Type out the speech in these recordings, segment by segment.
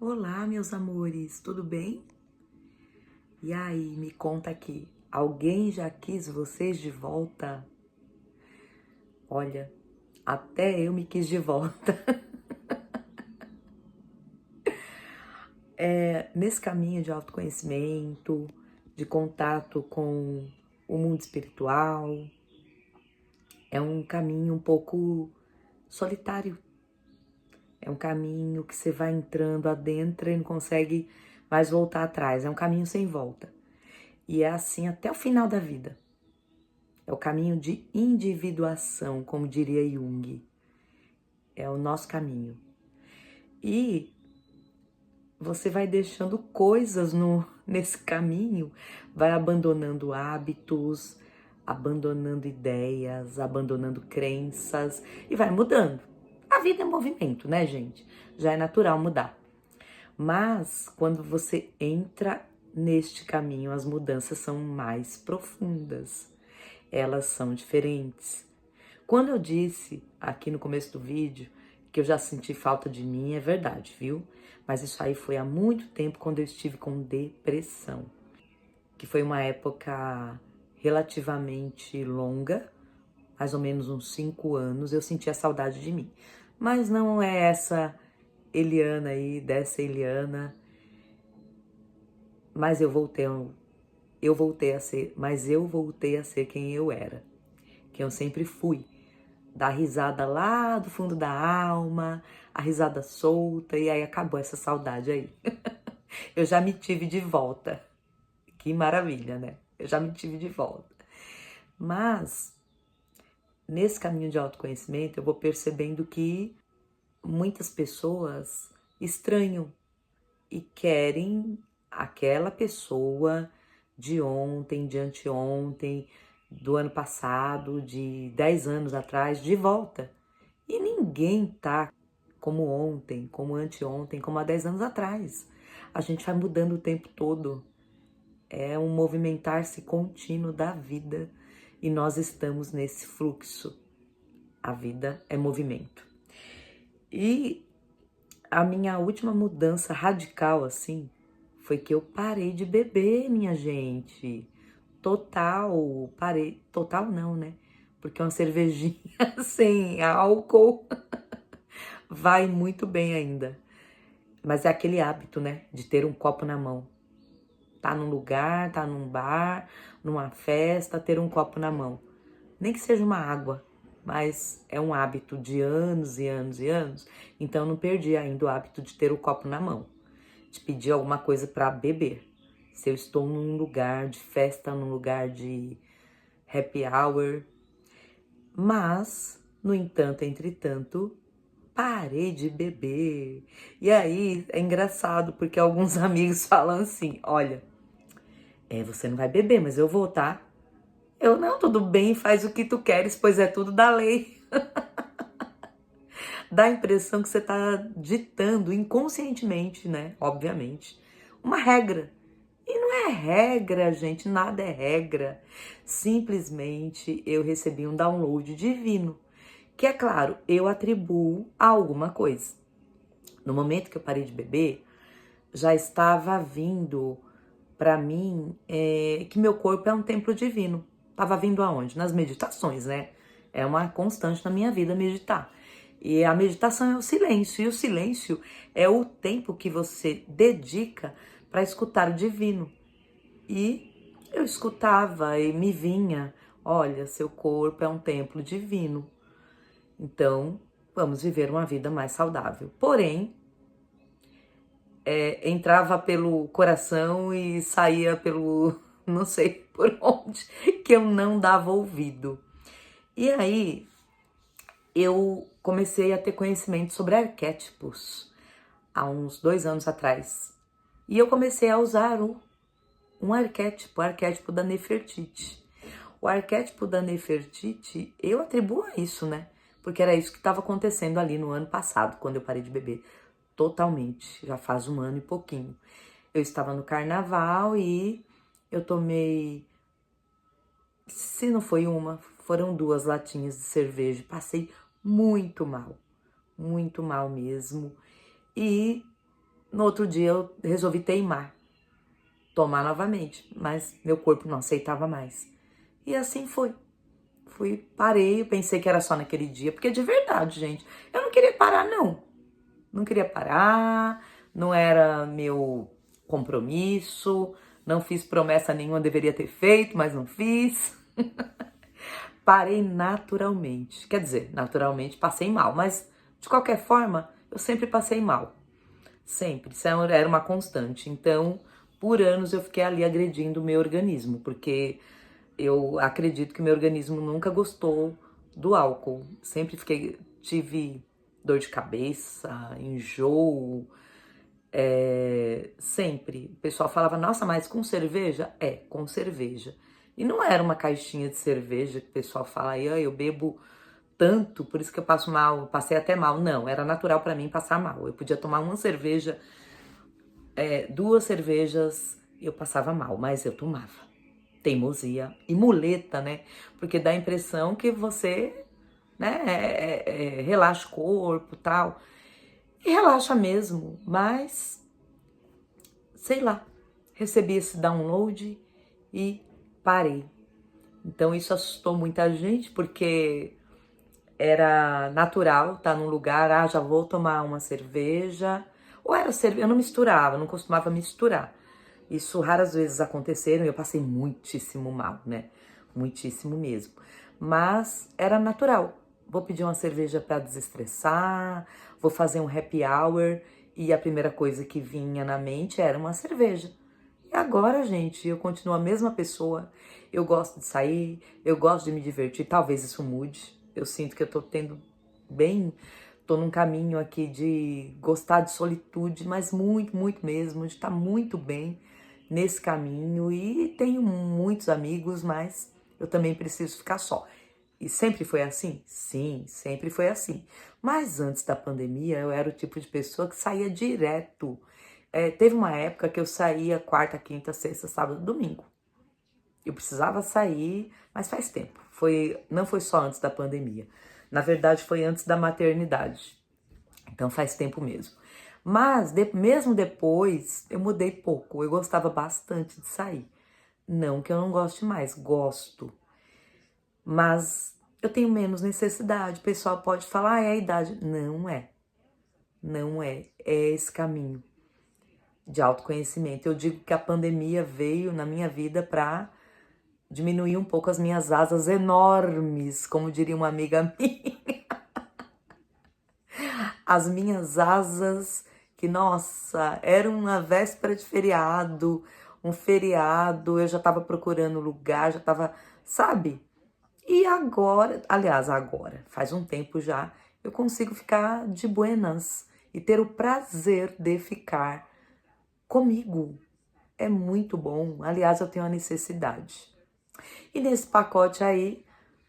Olá, meus amores, tudo bem? E aí, me conta aqui, alguém já quis vocês de volta? Olha, até eu me quis de volta. Nesse caminho de autoconhecimento, de contato com o mundo espiritual, é um caminho um pouco solitário. É um caminho que você vai entrando adentro e não consegue mais voltar atrás. É um caminho sem volta. E é assim até o final da vida. É o caminho de individuação, como diria Jung. É o nosso caminho. E você vai deixando coisas nesse caminho, vai abandonando hábitos, abandonando ideias, abandonando crenças e vai mudando. A vida é movimento, né, gente? Já é natural mudar. Mas quando você entra neste caminho, as mudanças são mais profundas. Elas são diferentes. Quando eu disse aqui no começo do vídeo que eu já senti falta de mim, é verdade, viu? Mas isso aí foi há muito tempo, quando eu estive com depressão, que foi uma época relativamente longa, mais ou menos uns 5 anos, eu sentia saudade de mim. Mas não é essa Eliana aí, dessa Eliana, mas eu voltei a ser quem eu era, quem eu sempre fui. Dar risada lá do fundo da alma, a risada solta, e aí acabou essa saudade aí. Eu já me tive de volta. Que maravilha, né? Eu já me tive de volta. Mas, nesse caminho de autoconhecimento, eu vou percebendo que muitas pessoas estranham e querem aquela pessoa de ontem, de anteontem, do ano passado, de 10 anos atrás, de volta. E ninguém tá como ontem, como anteontem, como há 10 anos atrás. A gente vai mudando o tempo todo. É um movimentar-se contínuo da vida e nós estamos nesse fluxo. A vida é movimento. E a minha última mudança radical, assim, foi que eu parei de beber, minha gente. Total, parei. Total não, né? Porque uma cervejinha sem álcool vai muito bem ainda. Mas é aquele hábito, né? De ter um copo na mão. Tá num lugar, tá num bar, numa festa, ter um copo na mão. Nem que seja uma água, mas é um hábito de anos e anos e anos. Então eu não perdi ainda o hábito de ter o copo na mão, de pedir alguma coisa para beber. Se eu estou num lugar de festa, num lugar de happy hour. Mas, no entanto, entretanto, parei de beber. E aí é engraçado porque alguns amigos falam assim: olha, você não vai beber, mas eu vou, tá? Eu não, tudo bem, faz o que tu queres, pois é tudo da lei. Dá a impressão que você tá ditando inconscientemente, né? Obviamente, uma regra. E não é regra, gente, nada é regra. Simplesmente eu recebi um download divino, que é claro, eu atribuo a alguma coisa. No momento que eu parei de beber, já estava vindo para mim que meu corpo é um templo divino. Tava vindo aonde? Nas meditações, né? É uma constante na minha vida meditar. E a meditação é o silêncio, e o silêncio é o tempo que você dedica para escutar o divino. E eu escutava e me vinha, olha, seu corpo é um templo divino. Então, vamos viver uma vida mais saudável. Porém, entrava pelo coração e saía pelo não sei por onde, que eu não dava ouvido. E aí eu comecei a ter conhecimento sobre arquétipos há uns 2 anos atrás. E eu comecei a usar um arquétipo, o arquétipo da Nefertiti. O arquétipo da Nefertiti, eu atribuo a isso, né? Porque era isso que estava acontecendo ali no ano passado, quando eu parei de beber totalmente. Já faz 1 ano e pouquinho. Eu estava no carnaval e eu tomei, se não foi uma, foram 2 latinhas de cerveja. Passei muito mal mesmo. E No outro dia eu resolvi teimar, tomar novamente, mas meu corpo não aceitava mais. E assim foi. Parei, eu pensei que era só naquele dia, porque de verdade, gente, eu não queria parar, não. Não queria parar, não era meu compromisso, não fiz promessa nenhuma, deveria ter feito, mas não fiz. Parei naturalmente. Quer dizer, naturalmente passei mal, mas de qualquer forma, eu sempre passei mal. Sempre. Isso era uma constante. Então, por anos eu fiquei ali agredindo o meu organismo, porque eu acredito que meu organismo nunca gostou do álcool. Sempre tive dor de cabeça, enjoo, sempre. O pessoal falava, nossa, mas com cerveja? É, com cerveja. E não era uma caixinha de cerveja que o pessoal fala, aí, eu bebo tanto, por isso que eu passo mal, eu passei até mal. Não, era natural para mim passar mal. Eu podia tomar uma cerveja, 2 cervejas, eu passava mal, mas eu tomava. Teimosia e muleta, né? Porque dá a impressão que você, né, relaxa o corpo e tal. E relaxa mesmo, mas sei lá, recebi esse download e parei. Então isso assustou muita gente, porque era natural estar num lugar, já vou tomar uma cerveja. Ou era cerveja, eu não misturava, não costumava misturar. Isso raras vezes aconteceram e eu passei muitíssimo mal, né? Muitíssimo mesmo. Mas era natural. Vou pedir uma cerveja para desestressar, vou fazer um happy hour e a primeira coisa que vinha na mente era uma cerveja. E agora, gente, eu continuo a mesma pessoa. Eu gosto de sair, eu gosto de me divertir. Talvez isso mude. Eu sinto que eu tô num caminho aqui de gostar de solitude, mas muito, muito mesmo, de estar muito bem nesse caminho. E tenho muitos amigos, mas eu também preciso ficar só. E sempre foi assim? Sim, sempre foi assim. Mas antes da pandemia, eu era o tipo de pessoa que saía direto. Teve uma época que eu saía quarta, quinta, sexta, sábado, domingo. Eu precisava sair, mas faz tempo. Não foi só antes da pandemia. Na verdade, foi antes da maternidade. Então faz tempo mesmo. Mas mesmo depois, eu mudei pouco. Eu gostava bastante de sair. Não que eu não goste mais, gosto. Mas eu tenho menos necessidade. O pessoal pode falar, é a idade. Não é. Não é. É esse caminho de autoconhecimento. Eu digo que a pandemia veio na minha vida para diminuir um pouco as minhas asas enormes, como diria uma amiga minha. As minhas asas que, nossa, era uma véspera de feriado, um feriado, eu já tava procurando lugar, já tava, sabe? E agora, aliás, agora, faz um tempo já, eu consigo ficar de buenas e ter o prazer de ficar comigo. É muito bom. Aliás, eu tenho a necessidade. E nesse pacote aí,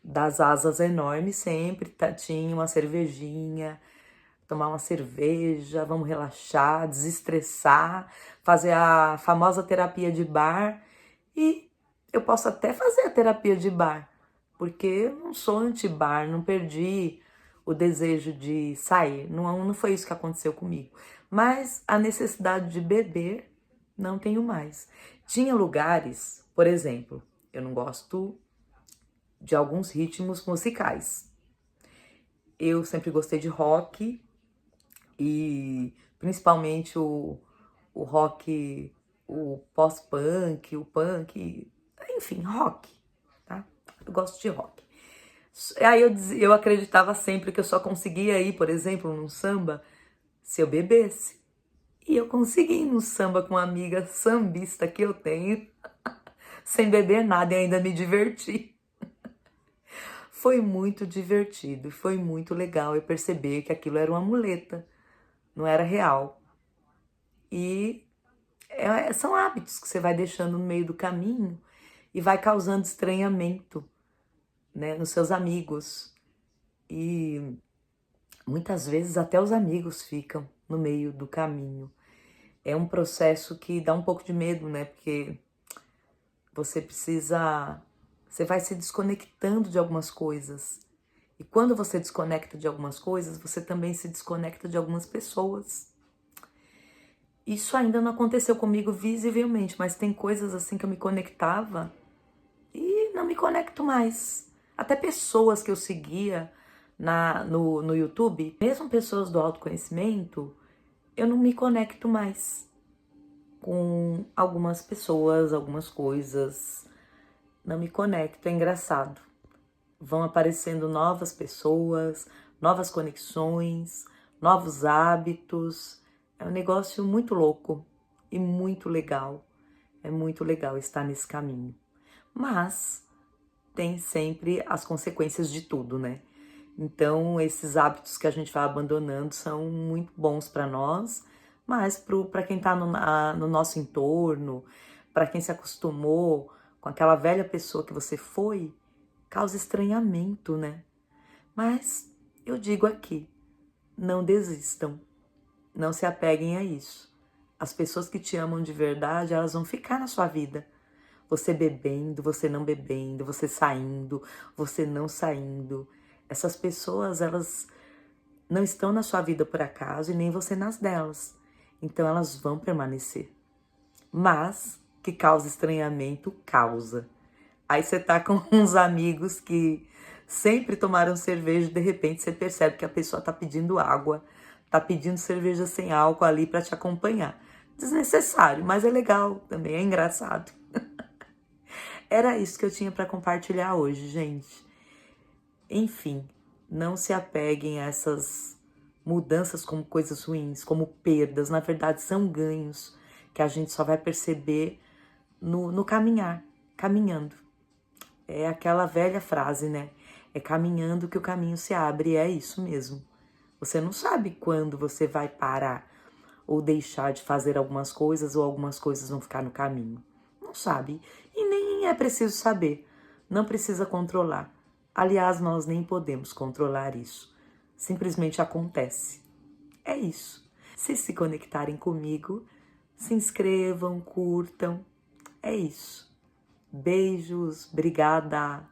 das asas enormes, sempre tinha uma cervejinha, tomar uma cerveja, vamos relaxar, desestressar, fazer a famosa terapia de bar. E eu posso até fazer a terapia de bar, porque eu não sou anti-bar, não perdi o desejo de sair, não foi isso que aconteceu comigo. Mas a necessidade de beber, não tenho mais. Tinha lugares, por exemplo, eu não gosto de alguns ritmos musicais. Eu sempre gostei de rock e principalmente o rock, o pós-punk, o punk, enfim, rock, tá? Eu gosto de rock. Aí eu acreditava sempre que eu só conseguia ir, por exemplo, num samba, se eu bebesse. E eu consegui ir no samba com uma amiga sambista que eu tenho, sem beber nada e ainda me diverti. Foi muito divertido, foi muito legal eu perceber que aquilo era uma muleta, não era real. E são hábitos que você vai deixando no meio do caminho e vai causando estranhamento, né, nos seus amigos. E muitas vezes até os amigos ficam no meio do caminho. É um processo que dá um pouco de medo, né? Porque você vai se desconectando de algumas coisas. E quando você desconecta de algumas coisas, você também se desconecta de algumas pessoas. Isso ainda não aconteceu comigo visivelmente, mas tem coisas assim que eu me conectava e não me conecto mais. Até pessoas que eu seguia no YouTube, mesmo pessoas do autoconhecimento, eu não me conecto mais com algumas pessoas, algumas coisas. Não me conecto, é engraçado. Vão aparecendo novas pessoas, novas conexões, novos hábitos. É um negócio muito louco e muito legal. É muito legal estar nesse caminho. Mas tem sempre as consequências de tudo, né? Então, esses hábitos que a gente vai abandonando são muito bons para nós, mas para quem está no nosso entorno, para quem se acostumou com aquela velha pessoa que você foi, causa estranhamento, né? Mas eu digo aqui, não desistam, não se apeguem a isso. As pessoas que te amam de verdade, elas vão ficar na sua vida. Você bebendo, você não bebendo, você saindo, você não saindo. Essas pessoas, elas não estão na sua vida por acaso e nem você nas delas. Então elas vão permanecer. Mas que causa estranhamento, causa. Aí você tá com uns amigos que sempre tomaram cerveja e de repente você percebe que a pessoa tá pedindo água, tá pedindo cerveja sem álcool ali para te acompanhar. Desnecessário, mas é legal também, é engraçado. Era isso que eu tinha para compartilhar hoje, gente. Enfim, não se apeguem a essas mudanças como coisas ruins, como perdas. Na verdade, são ganhos que a gente só vai perceber no caminhar, caminhando. É aquela velha frase, né? É caminhando que o caminho se abre, e é isso mesmo. Você não sabe quando você vai parar ou deixar de fazer algumas coisas ou algumas coisas vão ficar no caminho. Não sabe. E nem é preciso saber. Não precisa controlar. Aliás, nós nem podemos controlar isso. Simplesmente acontece. É isso. Se conectarem comigo, se inscrevam, curtam. É isso. Beijos, obrigada.